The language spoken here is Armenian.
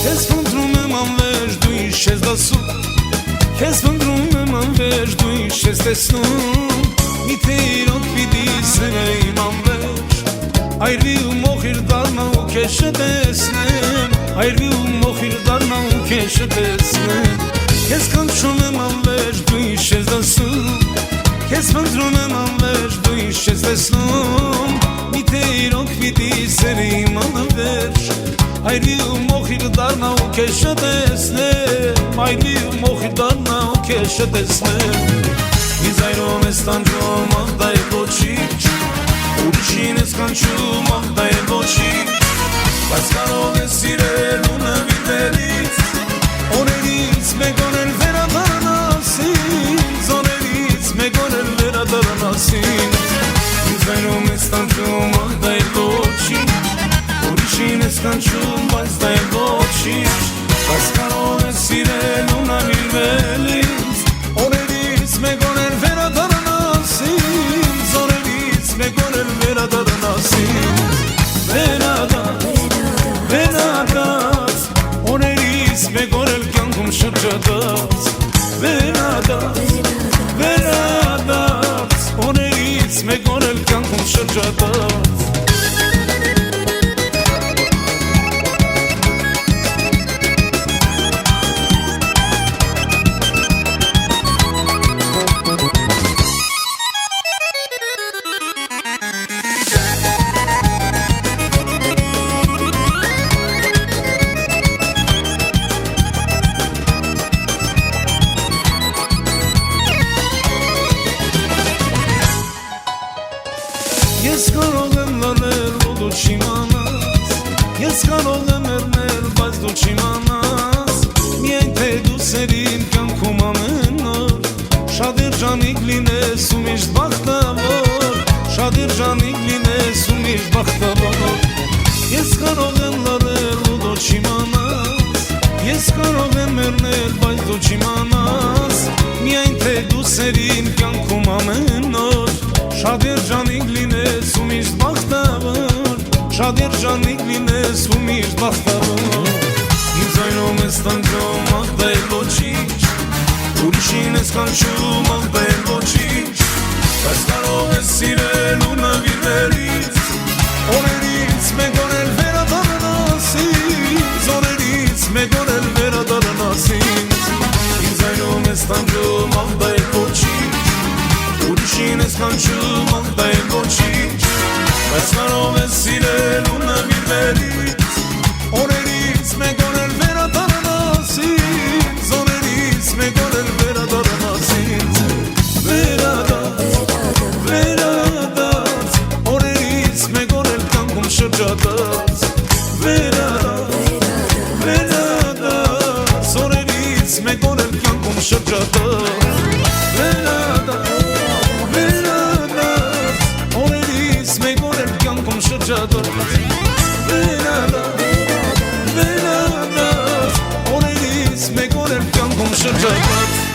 Քեզ փնտրում եմ անվերջ, դու ինչ ես դասում, քեզ փնտրում եմ անվերջ, դու ինչ ես տեսնում, միթե իրոք պիտի սրեիմ անվերջ, այրվի ու մոխիր դառնա ու քեզ շտեսնեմ, այրվի ու մոխիր դառնա ու քեզ շտեսնեմ, քեզ կանչում եմ անվերջ, դու ինչ ես դասում, քեզ փնտրում եմ անվերջ, դու ինչ ես տեսնում, միթե իրոք պիտի սրեիմ անվերջ, այրվի ու մոխիր դառնա ու քեզ շտեսնեմ, այրվի ու մոխիր դառնա ու քեզ շտեսնեմ, ինձ այրում ես տանջում, ախ դա է ոչինչ, ուրիշին ես կանչում, ախ դա է ոչինչ, բայց կարող ես սիրել ու նվիրվելից, օրերից մեկ օր էլ վերադառնաս ինձ, օրերից մեկ օր էլ վերադառնաս ինձ, ինձ այրում ես տանջում, ախ դա է ոչինչ, ուրիշին ես կանչում, բայց դա է ոչինչ, բայց կարող ես սիրել ու նվիրվել ինձ, օրերից մեկ օր էլ վերադառնաս ինձ, օրերից մեկ օր էլ վերադառնաս ինձ, վերադարձ, օրերից մեկ օր էլ կյանքում շրջադարձ, վերադարձ, օրերից մեկ օր էլ կյանքում շրջադարձ, Ես կարող եմ լանել, ու դու չիմանաս, ես կարող եմ եռնել, բայց դու չիմանաս, միայն թե դու սերիմ կյանքում ամեն օր, շատ երջանիկ լինես ու միշտ բախտավոր, շատ երջանիկ լինես ու միշտ բախտավոր, ես կարող եմ լանել, ու դու չիմանաս, ես կարող եմ եռնել, բայց դու չիմանաս, միայն թե դու սերիմ կյանքում ամեն օր, շատ երջանիկ լինես ու միշտ բախտավոր, շատ երջանիկ լինես ու միշտ բախտավոր, ինձ այրում ես տանջում, ախ դա է ոչինչ, ուրիշին ես կանչում, ախ դա է ոչինչ, բայց կարող ես սիրել ու նվիրվել ինձ, օրերից մեկ օր էլ վերադառնաս ինձ, օրերից մեկ օր էլ վերադառնաս ինձ, ինձ այրում ես տանջում, ախ դա է ոչինչ, ուրիշին ես կանչում, ախ դա է ոչինչ, բայց կարող ես սիրել ու նվիրվել ինձ, օրերից մեկ օր էլ վերադառնաս ինձ, օրերից մեկ օր էլ վերադառնաս ինձ, վերադարձ, օրերից մեկ օր էլ կյանքում շրջադարձ, վերադարձ, օրերից մեկ օր էլ կյանքում շրջադարձ, շրջադարձ, վերադարձ, օրերից մեկ օր էլ կյանքում շրջադարձ